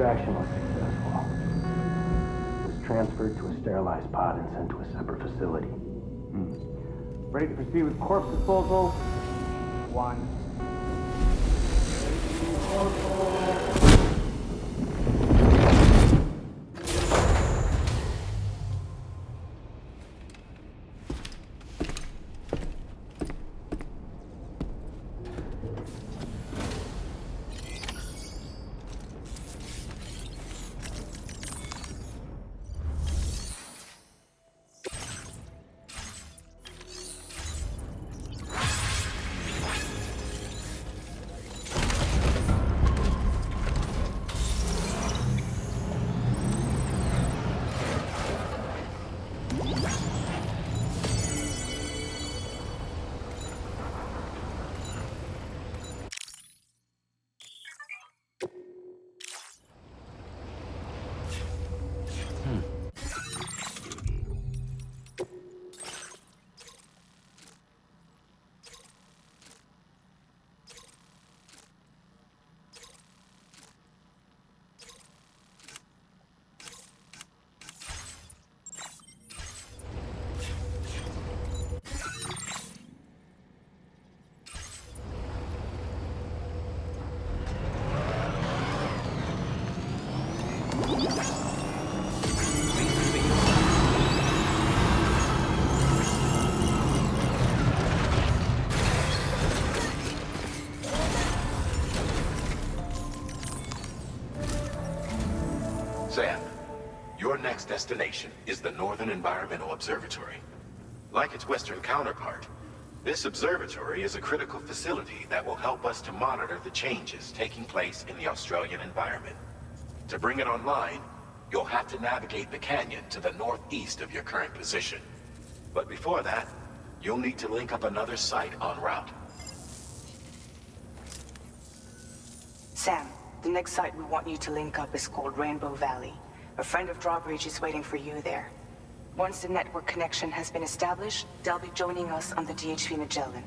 extraction was successful. It was transferred to a sterilized pod and sent to a separate facility. Ready to proceed with corpse disposal? 1. Sam, your next destination is the Northern Environmental Observatory. Like its Western counterpart, this observatory is a critical facility that will help us to monitor the changes taking place in the Australian environment. To bring it online, you'll have to navigate the canyon to the northeast of your current position. But before that, you'll need to link up another site en route. Sam, the next site we want you to link up is called Rainbow Valley. A friend of Drawbridge is waiting for you there. Once the network connection has been established, they'll be joining us on the DHV Magellan.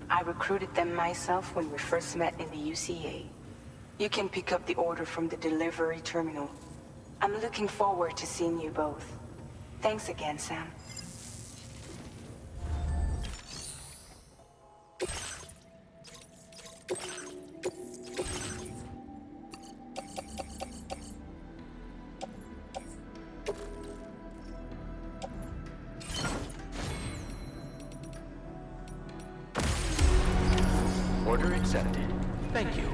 I recruited them myself when we first met in the UCA. You can pick up the order from the delivery terminal. I'm looking forward to seeing you both. Thanks again, Sam. Order accepted. Thank you.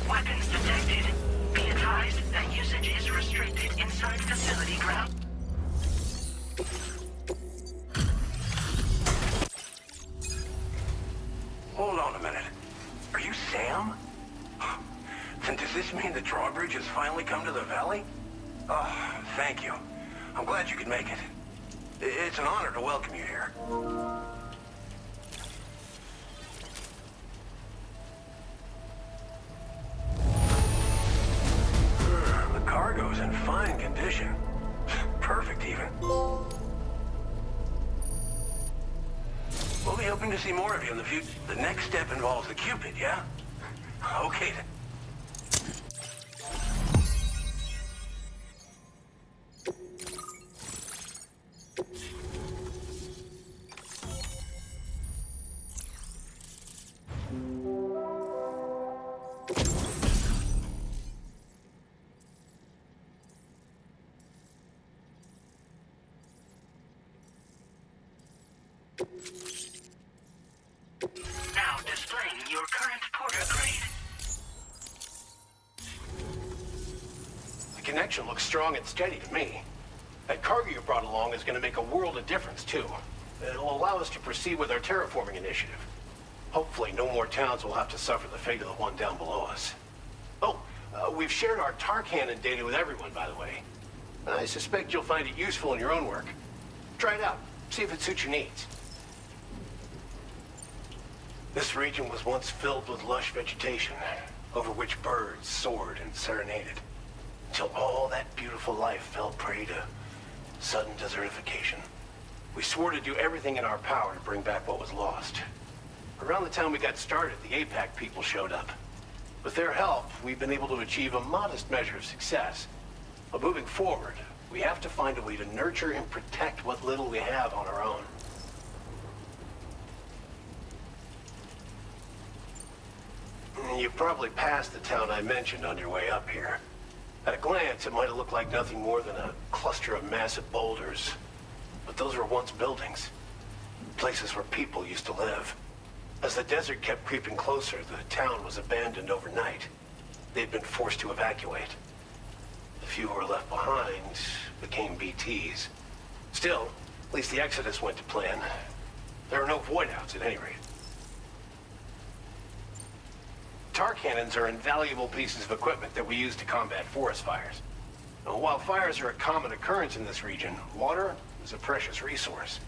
Weapons detected. Be advised that usage is restricted inside facility ground. Hold on a minute. Are you Sam? Then does this mean the drawbridge has finally come to the valley? Oh, thank you. I'm glad you could make it. It's an honor to welcome you here. The cargo's in fine condition. Perfect, even. We'll be hoping to see more of you in the future. The next step involves the Cupid, yeah? Okay, then. Now displaying your current porter grade. The connection looks strong and steady to me. That cargo you brought along is going to make a world of difference, too. It'll allow us to proceed with our terraforming initiative. Hopefully, no more towns will have to suffer the fate of the one down below us. Oh, we've shared our tar cannon data with everyone, by the way. I suspect you'll find it useful in your own work. Try it out. See if it suits your needs. This region was once filled with lush vegetation, over which birds soared and serenaded, until all that beautiful life fell prey to sudden desertification. We swore to do everything in our power to bring back what was lost. Around the time we got started, the APAC people showed up. With their help, we've been able to achieve a modest measure of success. But moving forward, we have to find a way to nurture and protect what little we have on our own. You probably passed the town I mentioned on your way up here. At a glance, it might have looked like nothing more than a cluster of massive boulders. But those were once buildings. Places where people used to live. As the desert kept creeping closer, the town was abandoned overnight. They'd been forced to evacuate. The few who were left behind became BTs. Still, at least the exodus went to plan. There are no void-outs at any rate. Tar cannons are invaluable pieces of equipment that we use to combat forest fires. Now, while fires are a common occurrence in this region, water is a precious resource.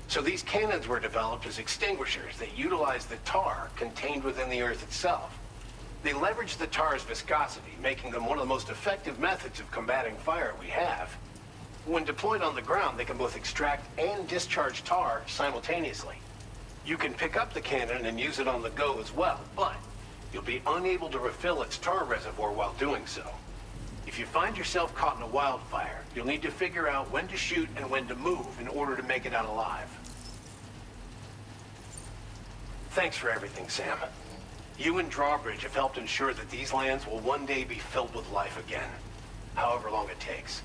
So these cannons were developed as extinguishers that utilize the tar contained within the earth itself. They leverage the tar's viscosity, making them one of the most effective methods of combating fire we have. When deployed on the ground, they can both extract and discharge tar simultaneously. You can pick up the cannon and use it on the go as well, but you'll be unable to refill its tar reservoir while doing so. If you find yourself caught in a wildfire, you'll need to figure out when to shoot and when to move in order to make it out alive. Thanks for everything, Sam. You and Drawbridge have helped ensure that these lands will one day be filled with life again, however long it takes.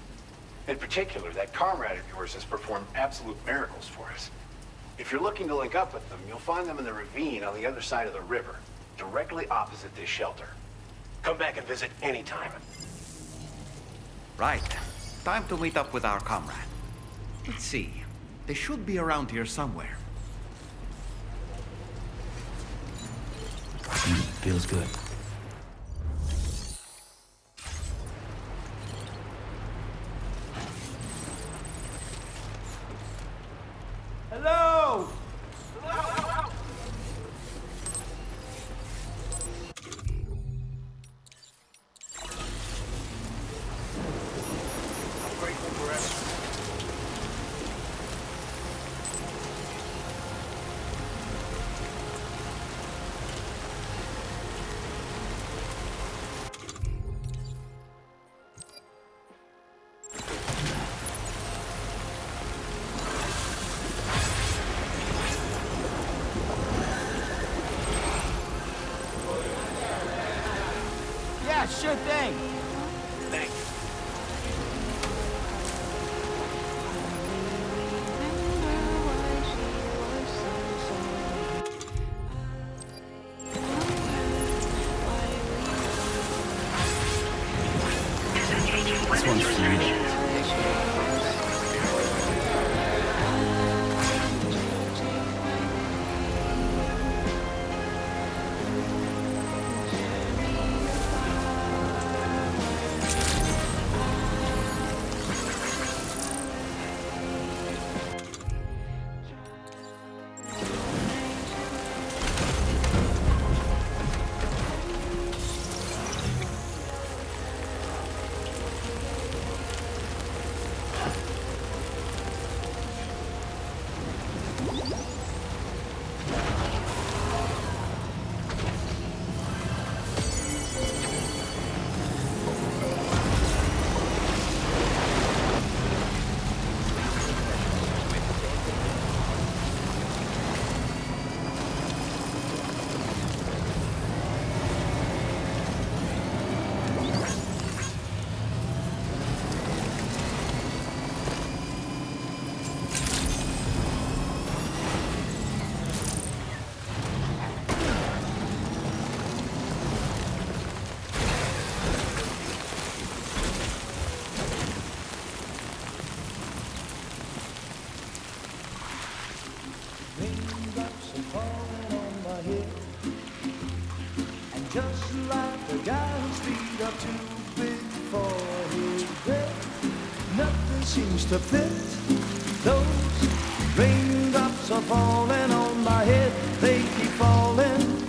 In particular, that comrade of yours has performed absolute miracles for us. If you're looking to link up with them, you'll find them in the ravine on the other side of the river, directly opposite this shelter. Come back and visit anytime. Right. Time to meet up with our comrade. Let's see. They should be around here somewhere. Feels good. Hello! I'm grateful for everything. Yeah, sure thing. Thank you. just like a guy whose feet are too big for his bed. Nothing seems to fit. Those raindrops are falling on my head. They keep falling.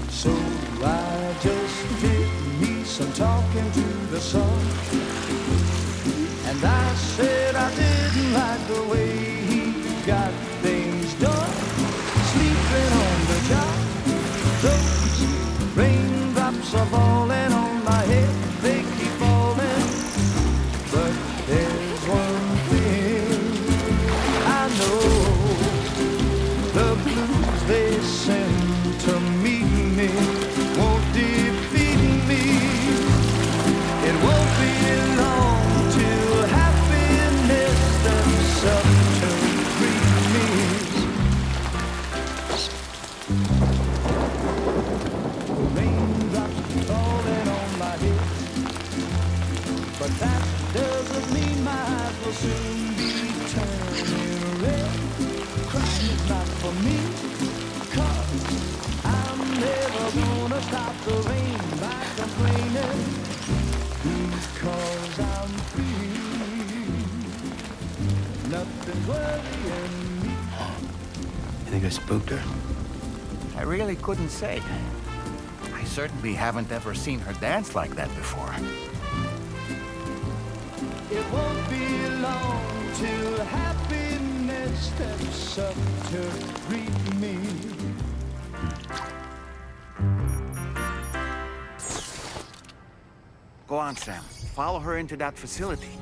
So I just did me some talking to the sun. And I said I didn't like the way he got things done. Sleeping on the job. Those raindrops are falling on my head. They keep falling. But there's one thing I know. The blues they send to meet me won't defeat me. It won't be long till happiness steps up to greet me. Raindrops falling on my head, but that doesn't mean my eyes will soon be turning red. Crying is not for me, 'cause I'm never gonna stop the rain by complaining, because I'm free. Nothing's worrying me. You think I spooked her? I really couldn't say. I certainly haven't ever seen her dance like that before. It won't be long till happiness steps up to greet me. Go on, Sam. Follow her into that facility.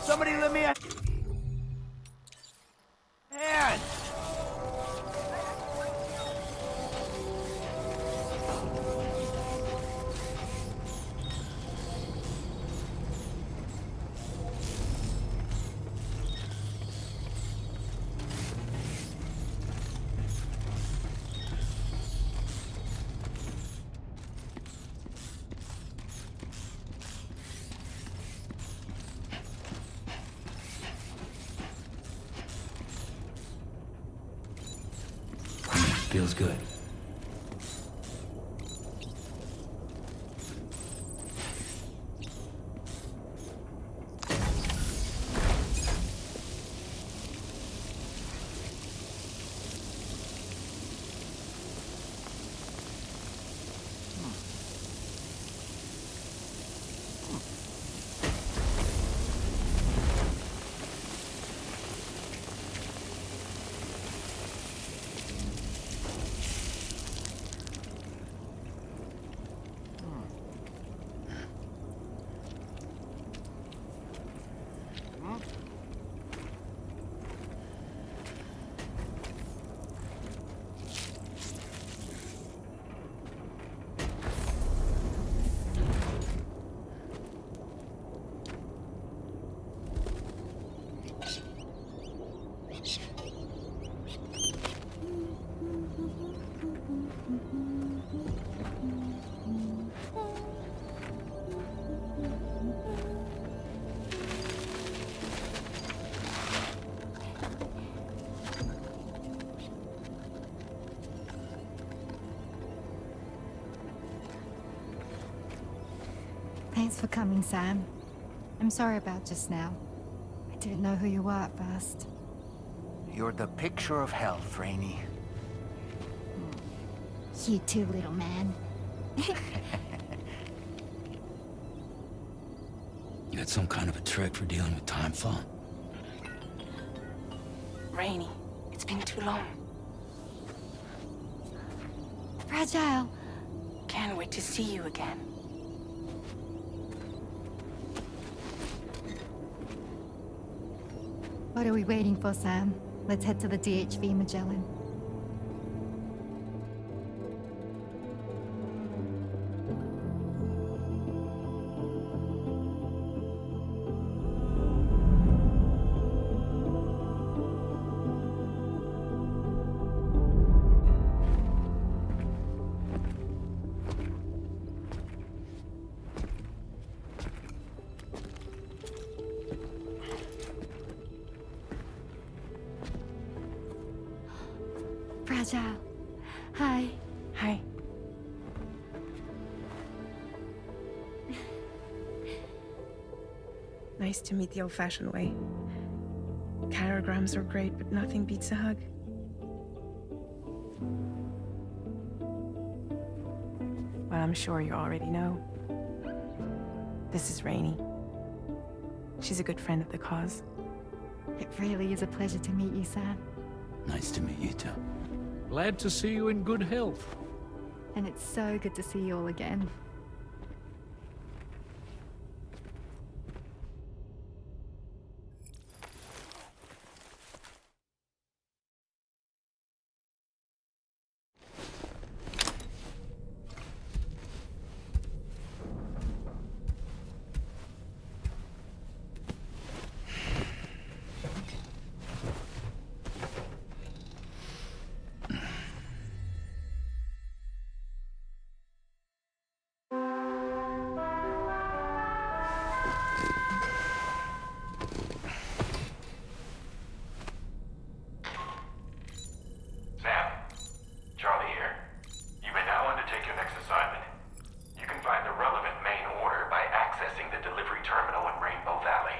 Somebody let me a hand. Feels good. Thanks for coming, Sam. I'm sorry about just now. I didn't know who you were at first. You're the picture of health, Rainey. You too, little man. You got some kind of a trick for dealing with time fall? Rainey, it's been too long. Fragile. Can't wait to see you again. What are we waiting for, Sam? Let's head to the DHV Magellan. Ciao. Hi. Hi. Nice to meet the old-fashioned way. Carograms are great, but nothing beats a hug. Well, I'm sure you already know. This is Rainey. She's a good friend of the cause. It really is a pleasure to meet you, Sam. Nice to meet you too. Glad to see you in good health. And it's so good to see you all again. Sam, Charlie here. You may now undertake your next assignment. You can find the relevant main order by accessing the delivery terminal in Rainbow Valley.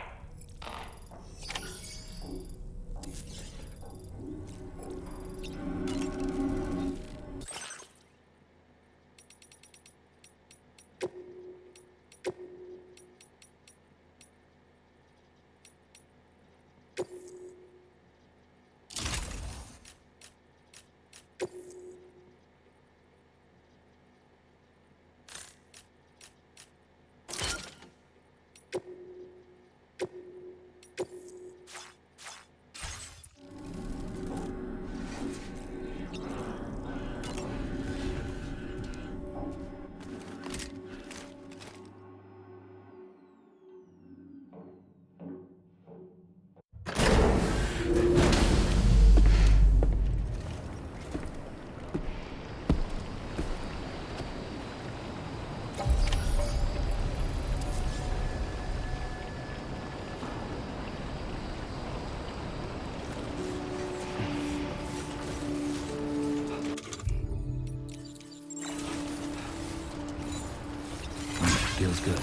Feels good.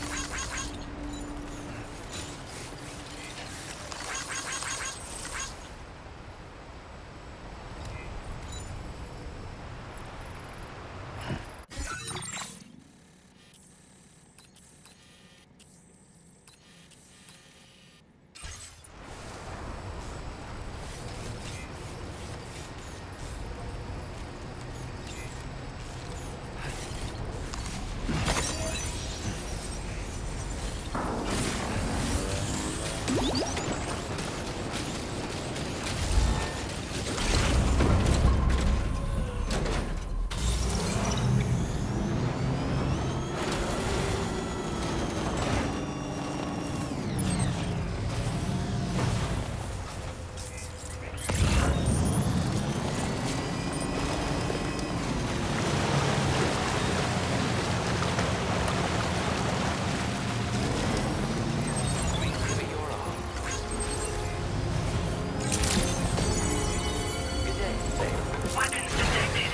Weapons detected.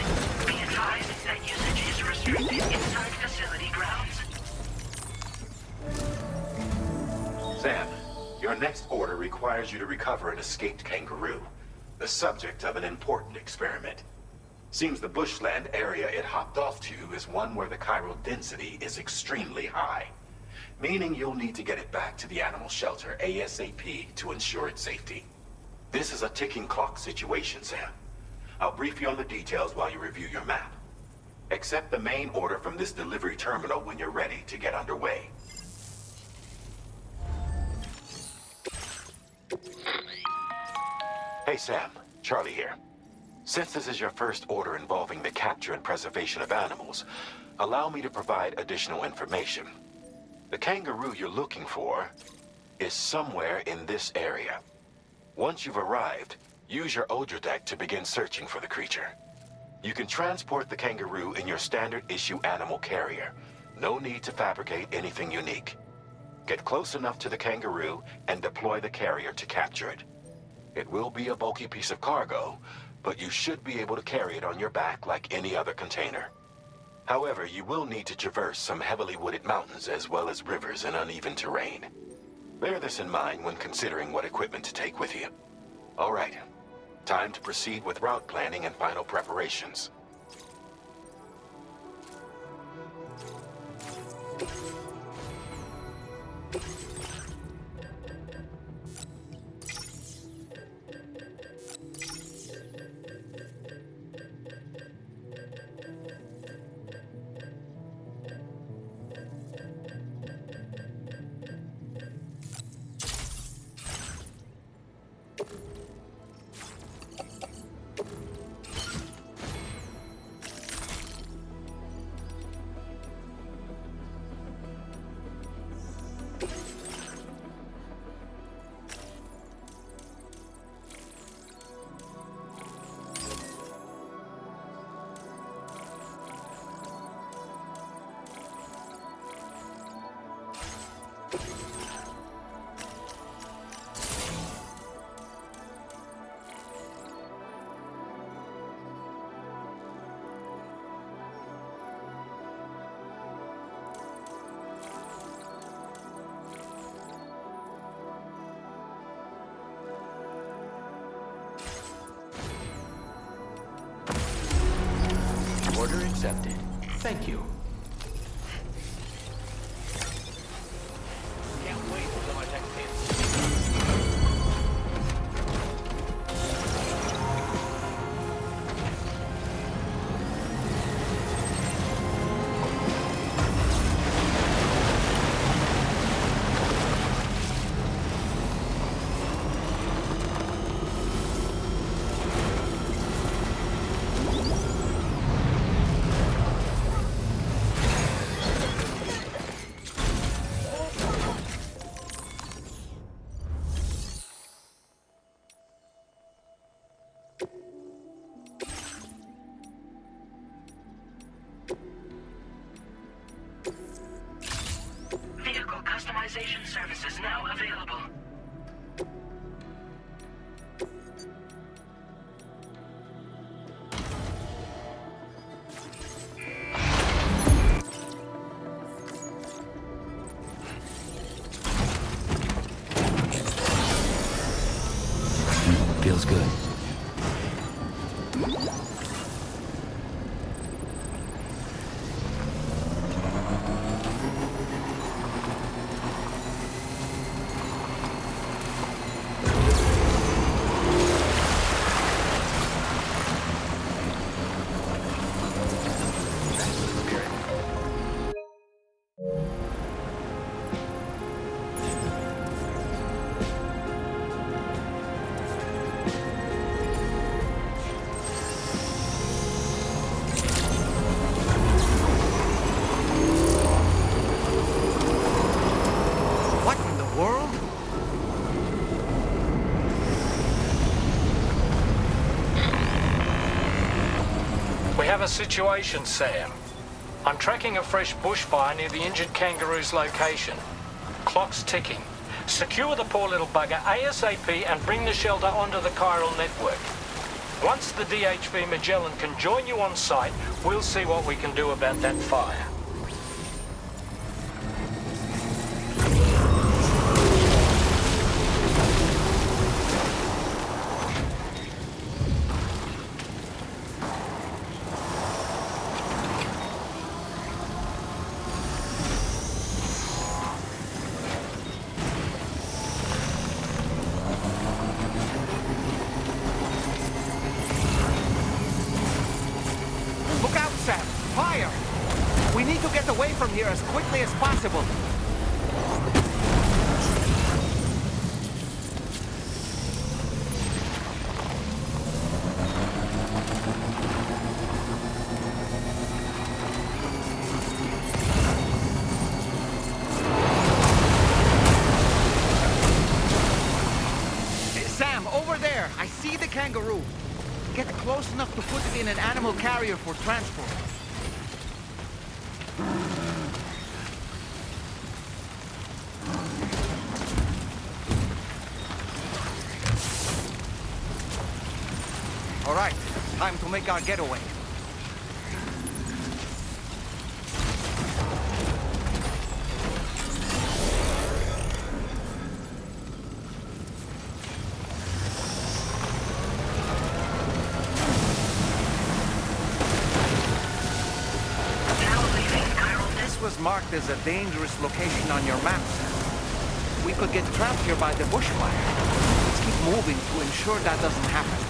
Be advised that usage is restricted inside facility grounds. Sam, your next order requires you to recover an escaped kangaroo, the subject of an important experiment. Seems the bushland area it hopped off to is one where the chiral density is extremely high, meaning you'll need to get it back to the animal shelter ASAP to ensure its safety. This is a ticking clock situation, Sam. I'll brief you on the details while you review your map. Accept the main order from this delivery terminal when you're ready to get underway. Hey Sam, Charlie here. Since this is your first order involving the capture and preservation of animals, allow me to provide additional information. The kangaroo you're looking for is somewhere in this area. Once you've arrived, use your Odra deck to begin searching for the creature. You can transport the kangaroo in your standard issue animal carrier. No need to fabricate anything unique. Get close enough to the kangaroo and deploy the carrier to capture it. It will be a bulky piece of cargo, but you should be able to carry it on your back like any other container. However, you will need to traverse some heavily wooded mountains as well as rivers and uneven terrain. Bear this in mind when considering what equipment to take with you. All right, time to proceed with route planning and final preparations. Order accepted. Thank you. Can't wait until my next hit. Vehicle customization services now available. Feels good. What in the world? We have a situation, Sam. I'm tracking a fresh bushfire near the injured kangaroo's location. Clock's ticking. Secure the poor little bugger ASAP and bring the shelter onto the chiral network. Once the DHV Magellan can join you on site, we'll see what we can do about that fire. Look out, Sam! Fire! We need to get away from here as quickly as possible. Sam, over there! I see the kangaroo. Get close enough to put it in an animal carrier for transport. All right, time to make our getaway. This was marked as a dangerous location on your map, sir. We could get trapped here by the bushfire. Let's keep moving to ensure that doesn't happen.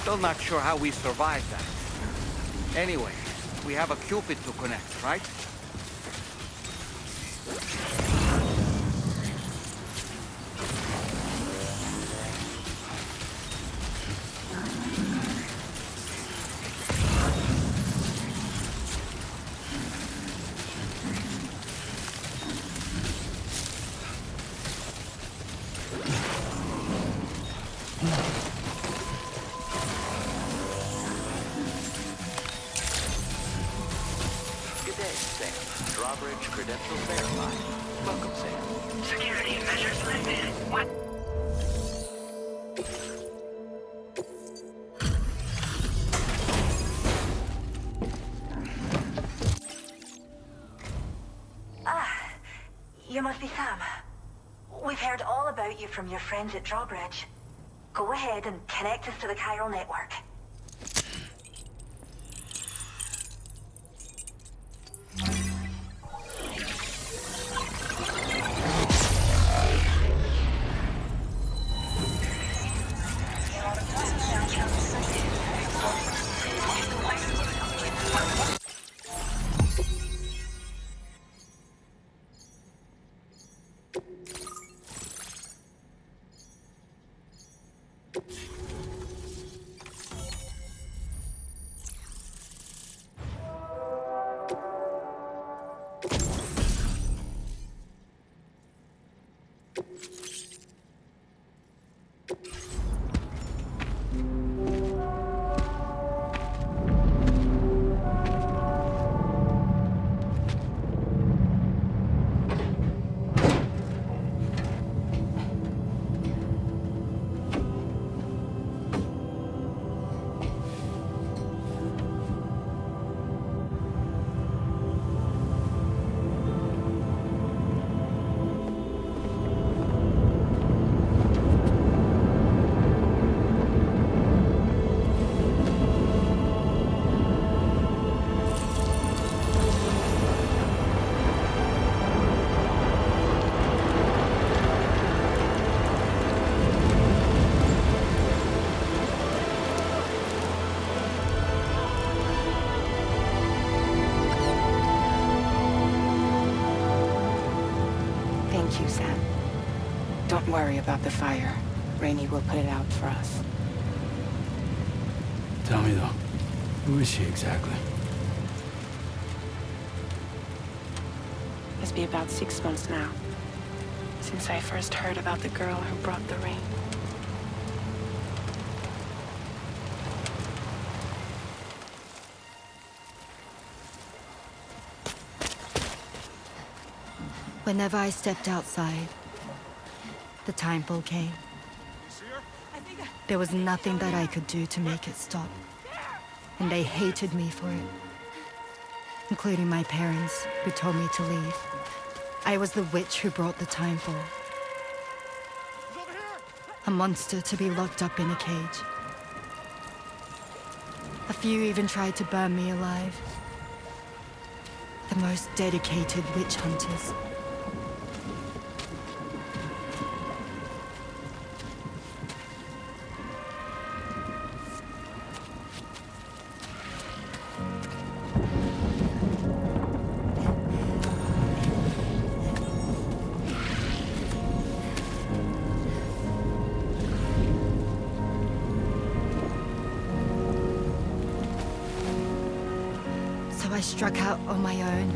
Still not sure how we survived that. Anyway, we have a Cupid to connect, right? Drawbridge credentials verified. Welcome, Sam. Security measures lifted. What? You must be Sam. We've heard all about you from your friends at Drawbridge. Go ahead and connect us to the chiral network. Thank you, Sam. Don't worry about the fire. Rainey will put it out for us. Tell me though, who is she exactly? It's been about 6 months now, since I first heard about the girl who brought the rain. Whenever I stepped outside, the time pull came. There was nothing that I could do to make it stop. And they hated me for it. Including my parents, who told me to leave. I was the witch who brought the time pull. A monster to be locked up in a cage. A few even tried to burn me alive. The most dedicated witch hunters. I struck out on my own.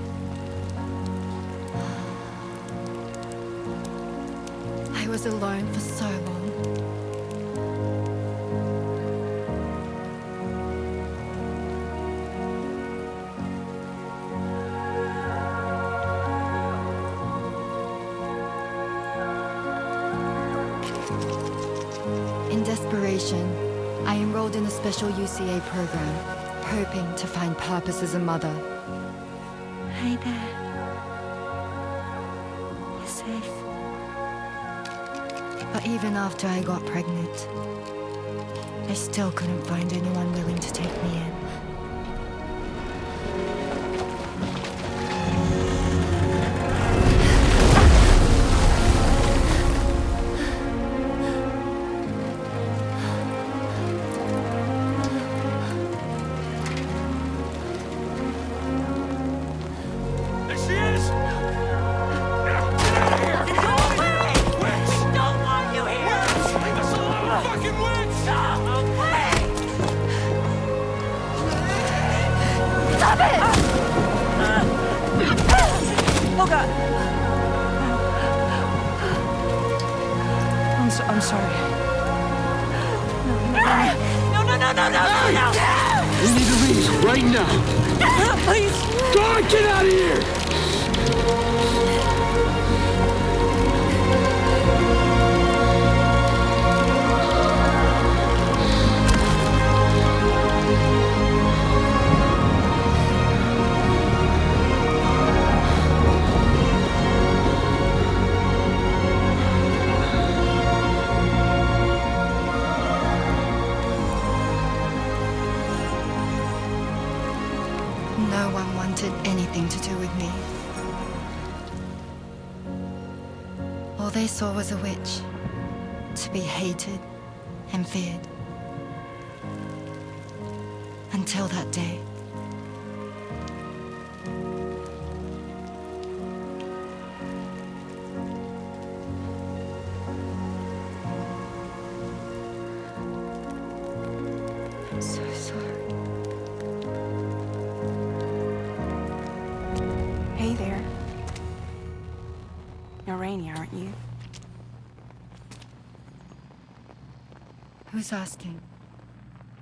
I was alone for so long. In desperation, I enrolled in a special UCA program. Hoping to find purpose as a mother. Hi there. You're safe. But even after I got pregnant, I still couldn't find anyone willing to take me in. I'm sorry. No. We need to leave right now. Please. God, get out of here! No one wanted anything to do with me. All they saw was a witch, to be hated and feared. Until that day. I'm so sorry. Hey there. You're Rainy, aren't you? Who's asking?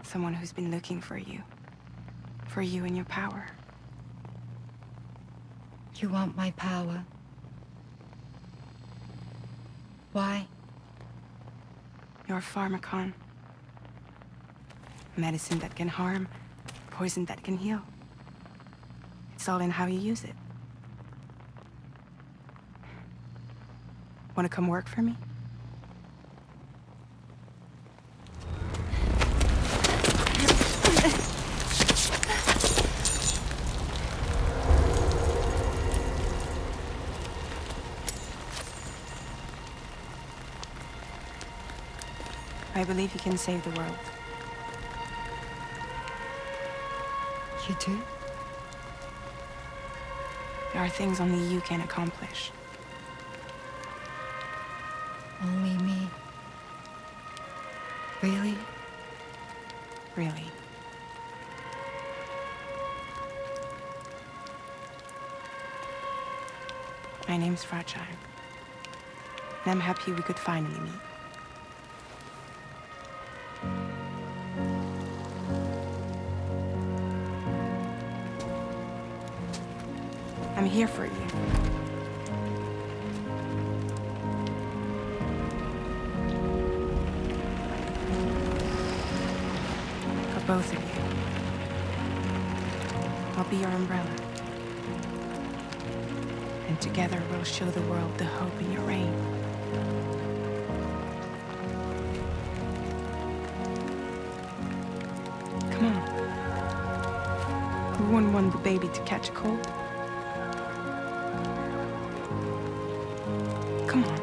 Someone who's been looking for you. For you and your power. You want my power? Why? You're a pharmacon. Medicine that can harm, poison that can heal. It's all in how you use it. Want to come work for me? I believe you can save the world. You do? There are things only you can accomplish. Only me. Really? Really. My name's Fragile. And I'm happy we could finally meet. I'm here for you. For both of you. I'll be your umbrella. And together we'll show the world the hope in your reign. Come on. We wouldn't want the baby to catch a cold. Come on.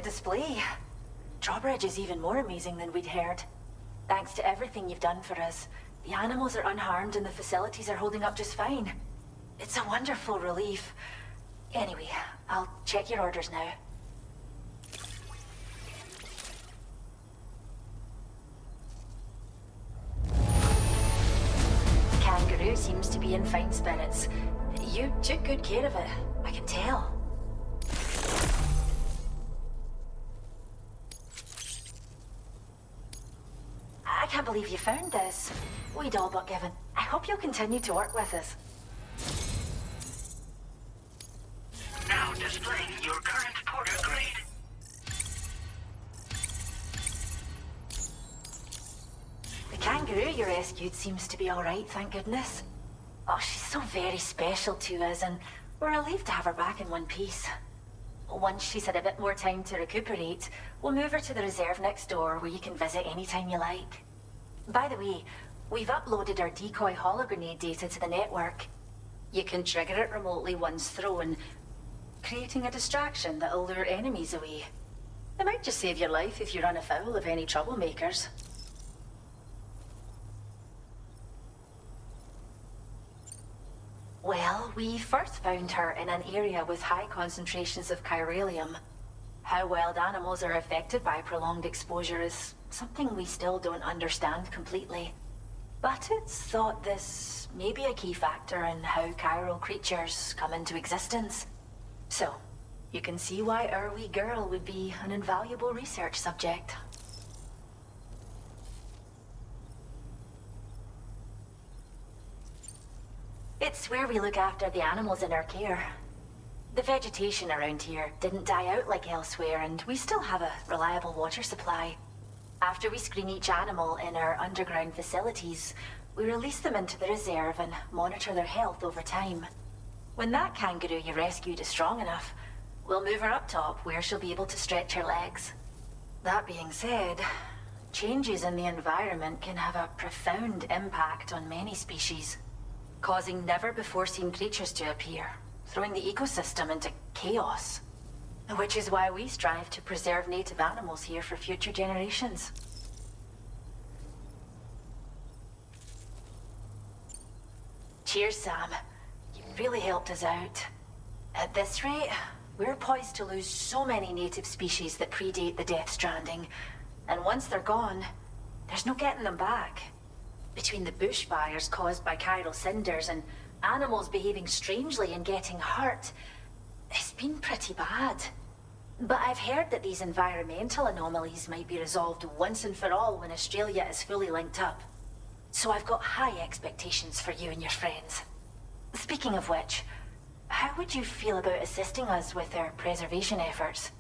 Display. Drawbridge is even more amazing than we'd heard. Thanks to everything you've done for us, the animals are unharmed and the facilities are holding up just fine. It's a wonderful relief. Anyway, I'll check your orders now. Kangaroo seems to be in fine spirits. You took good care of it, I can tell. I can't believe you found this. We'd all but given. I hope you'll continue to work with us. Now displaying your current porter grade. The kangaroo you rescued seems to be alright, thank goodness. Oh, she's so very special to us, and we're relieved to have her back in one piece. Once she's had a bit more time to recuperate, we'll move her to the reserve next door where you can visit anytime you like. By the way, we've uploaded our decoy hologrenade data to the network. You can trigger it remotely once thrown, creating a distraction that'll lure enemies away. It might just save your life if you run afoul of any troublemakers. Well, we first found her in an area with high concentrations of chiralium. How wild animals are affected by prolonged exposure is something we still don't understand completely. But it's thought this may be a key factor in how chiral creatures come into existence. So, you can see why our wee girl would be an invaluable research subject. It's where we look after the animals in our care. The vegetation around here didn't die out like elsewhere, and we still have a reliable water supply. After we screen each animal in our underground facilities, we release them into the reserve and monitor their health over time. When that kangaroo you rescued is strong enough, we'll move her up top where she'll be able to stretch her legs. That being said, changes in the environment can have a profound impact on many species, causing never-before-seen creatures to appear, throwing the ecosystem into chaos. Which is why we strive to preserve native animals here for future generations. Cheers, Sam. You really helped us out. At this rate, we're poised to lose so many native species that predate the Death Stranding. And once they're gone, there's no getting them back. Between the bushfires caused by chiral cinders and animals behaving strangely and getting hurt, it's been pretty bad. But I've heard that these environmental anomalies might be resolved once and for all when Australia is fully linked up. So I've got high expectations for you and your friends. Speaking of which, how would you feel about assisting us with our preservation efforts?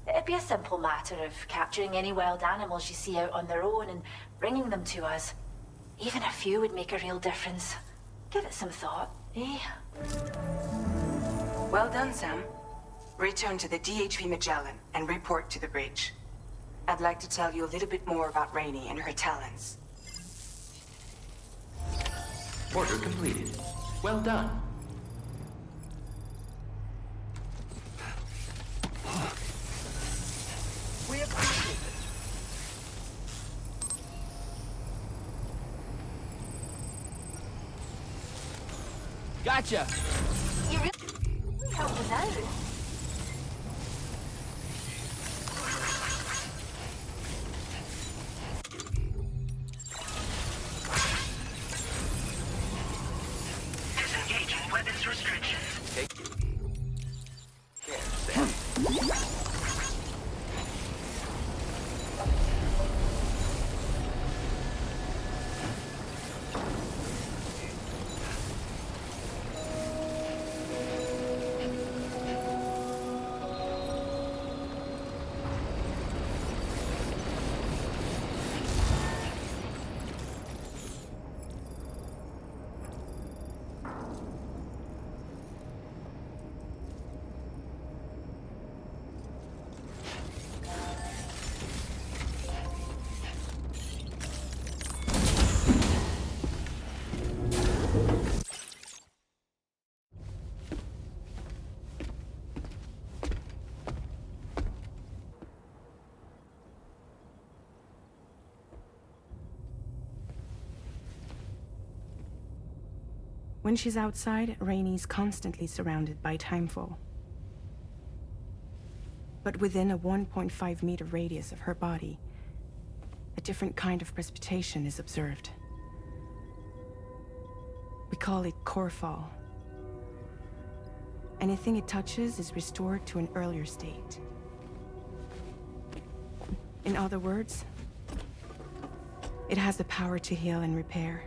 It'd be a simple matter of capturing any wild animals you see out on their own and bringing them to us. Even a few would make a real difference. Give it some thought, eh? Well done, Sam. Return to the DHV Magellan and report to the bridge. I'd like to tell you a little bit more about Rainey and her talents. Order completed. Well done. We appreciate it. Gotcha. You really helped us out. its restrictions. Take care, Sam. When she's outside, Rainie's constantly surrounded by timefall. But within a 1.5-meter radius of her body, a different kind of precipitation is observed. We call it core fall. Anything it touches is restored to an earlier state. In other words, it has the power to heal and repair,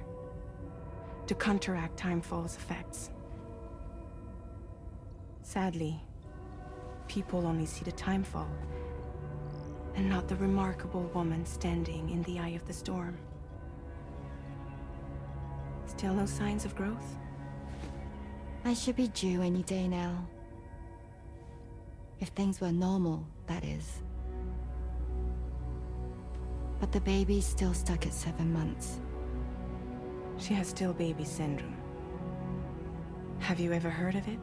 to counteract timefall's effects. Sadly, people only see the timefall, and not the remarkable woman standing in the eye of the storm. Still no signs of growth? I should be due any day now. If things were normal, that is. But the baby's still stuck at 7 months. She has still baby syndrome. Have you ever heard of it?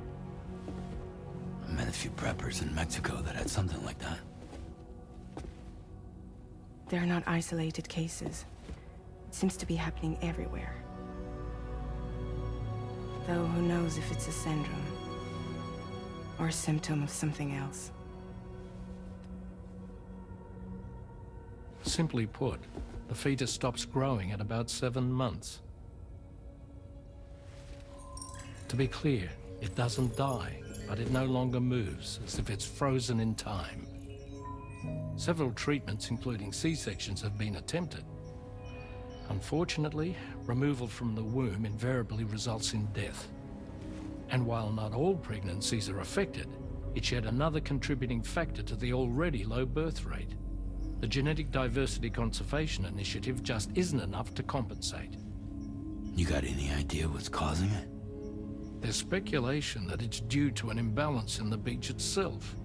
I met a few preppers in Mexico that had something like that. They're not isolated cases. It seems to be happening everywhere. Though who knows if it's a syndrome or a symptom of something else. Simply put, the fetus stops growing at about 7 months. To be clear, it doesn't die, but it no longer moves, as if it's frozen in time. Several treatments, including C-sections, have been attempted. Unfortunately, removal from the womb invariably results in death. And while not all pregnancies are affected, it's yet another contributing factor to the already low birth rate. The Genetic Diversity Conservation Initiative just isn't enough to compensate. You got any idea what's causing it? There's speculation that it's due to an imbalance in the beach itself.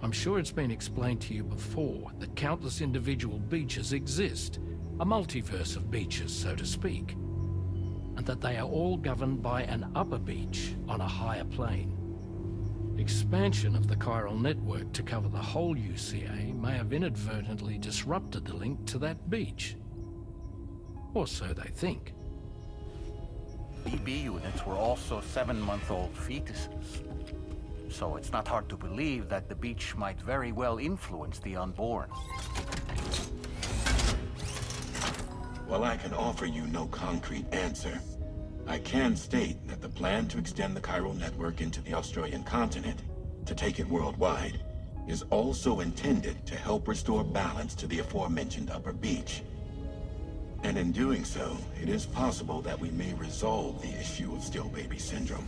I'm sure it's been explained to you before that countless individual beaches exist, a multiverse of beaches, so to speak, and that they are all governed by an upper beach on a higher plane. Expansion of the chiral network to cover the whole UCA may have inadvertently disrupted the link to that beach. Or so they think. BB units were also 7-month-old fetuses. So it's not hard to believe that the beach might very well influence the unborn. While I can offer you no concrete answer, I can state that the plan to extend the chiral network into the Australian continent, to take it worldwide, is also intended to help restore balance to the aforementioned upper beach. And in doing so, it is possible that we may resolve the issue of still baby syndrome.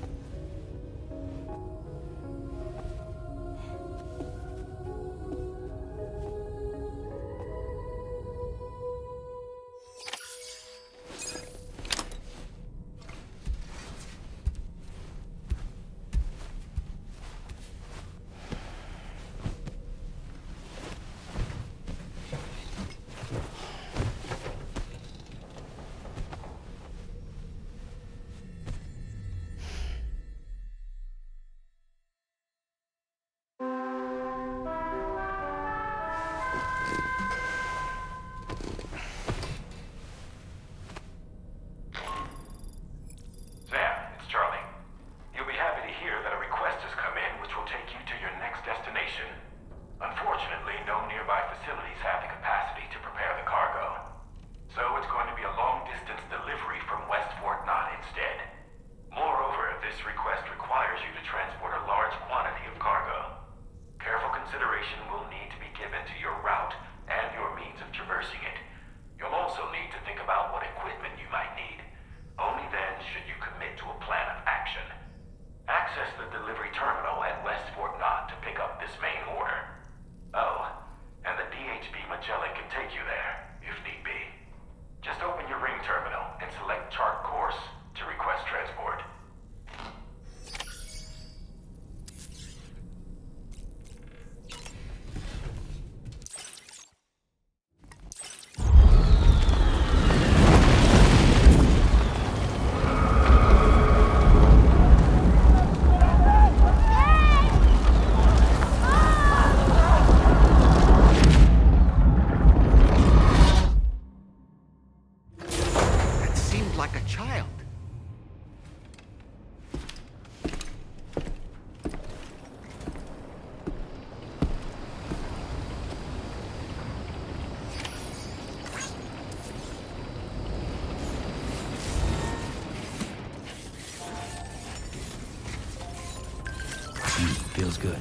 Feels good.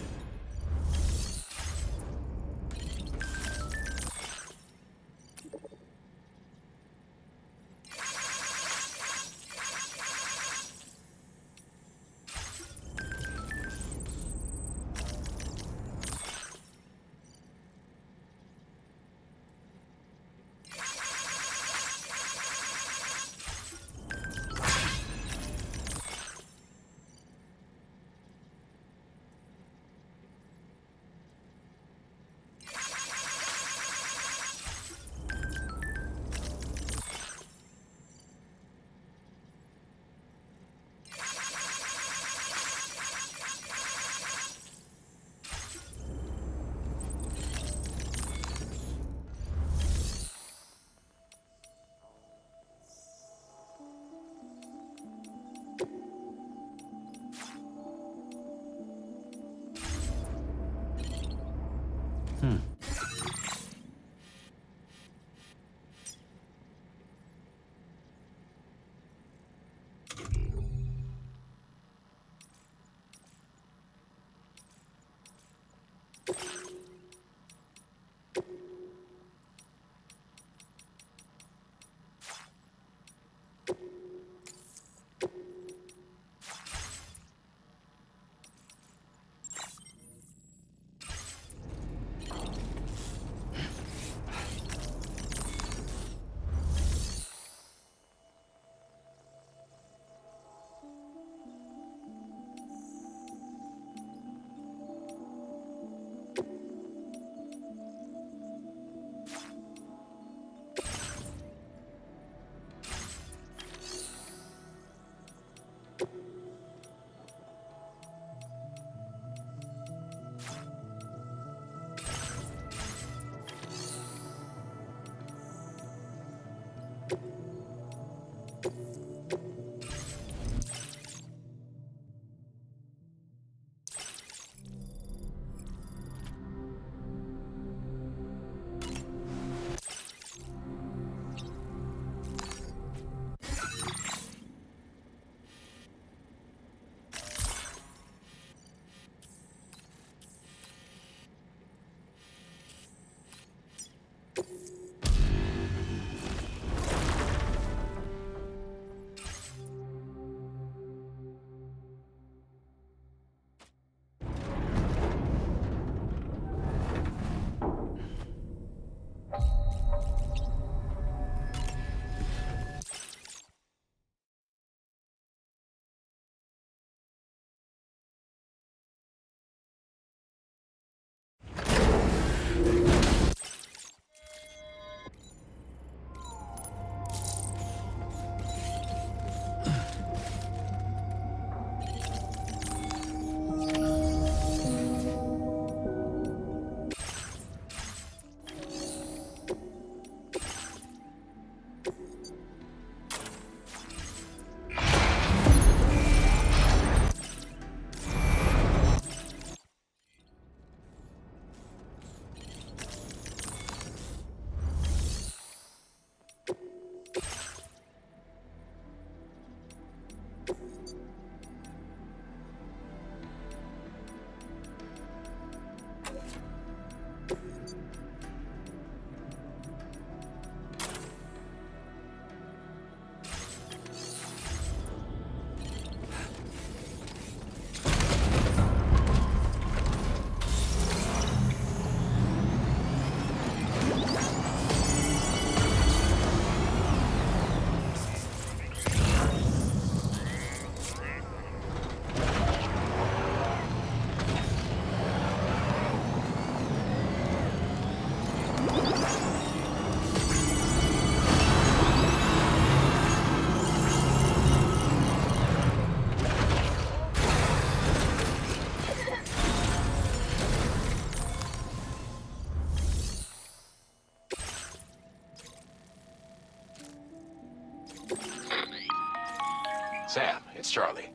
Sam, it's Charlie.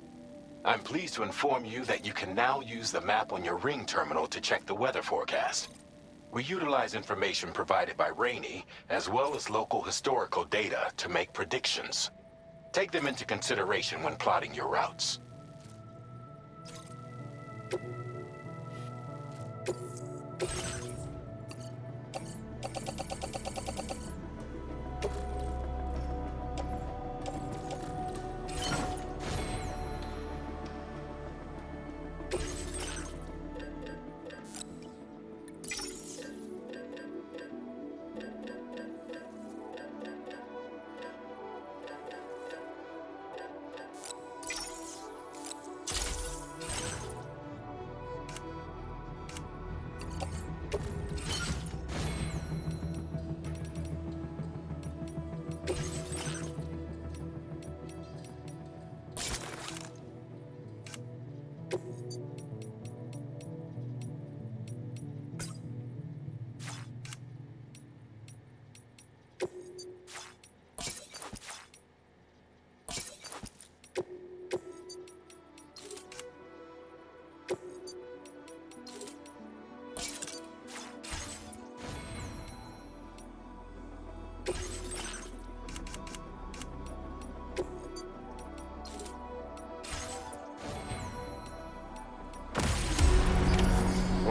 I'm pleased to inform you that you can now use the map on your Ring terminal to check the weather forecast. We utilize information provided by Rainey, as well as local historical data, to make predictions. Take them into consideration when plotting your routes.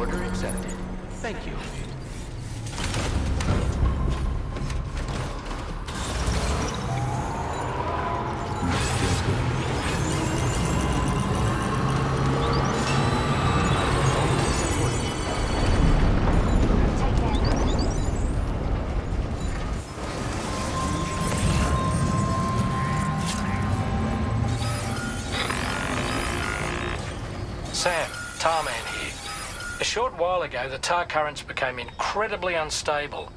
Order accepted. Thank you. Sam, Tarman here. A short while ago, the tar currents became incredibly unstable.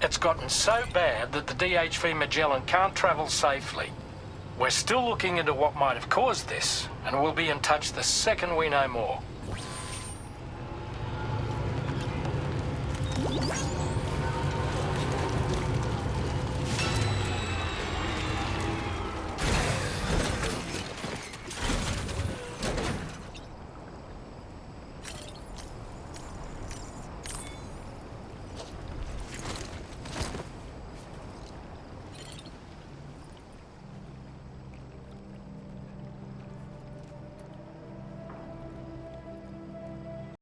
It's gotten so bad that the DHV Magellan can't travel safely. We're still looking into what might have caused this, and we'll be in touch the second we know more.